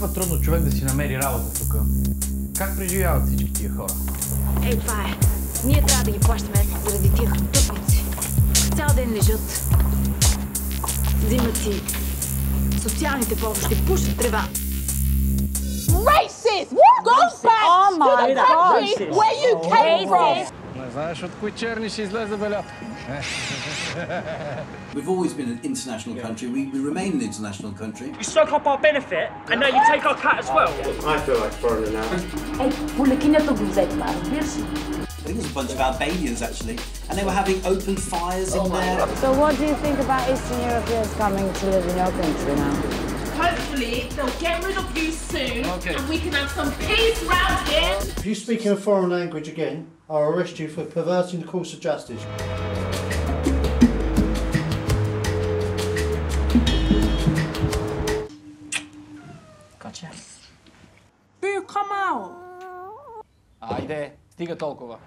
толкова трудно човек да си намери работа тук? Как преживяват всички тия хора? Ей, това е. Ние трябва да ги плащаме заради тия тъпници. Цял ден лежат. Взимат си социалните помощи, пушат трева. Racist! Go back to the country where you came from! Не знаеш от кои черни ще излезе белята. We've always been an international country. We remain an international country. You soak up our benefit, and now you take our cat as well. I feel like foreigner now. Ей, полекинята го взе това, разбираш ли? I think it was a bunch of Albanians actually, and they were having open fires in there. So what do you think about Eastern Europeans coming to live in your country now? Hopefully, they'll get rid of you soon, and we can have some peace round here. If you speak in a foreign language again, I'll arrest you for perverting the course of justice. Gotcha. Boo, come out! Айде, стига толкова.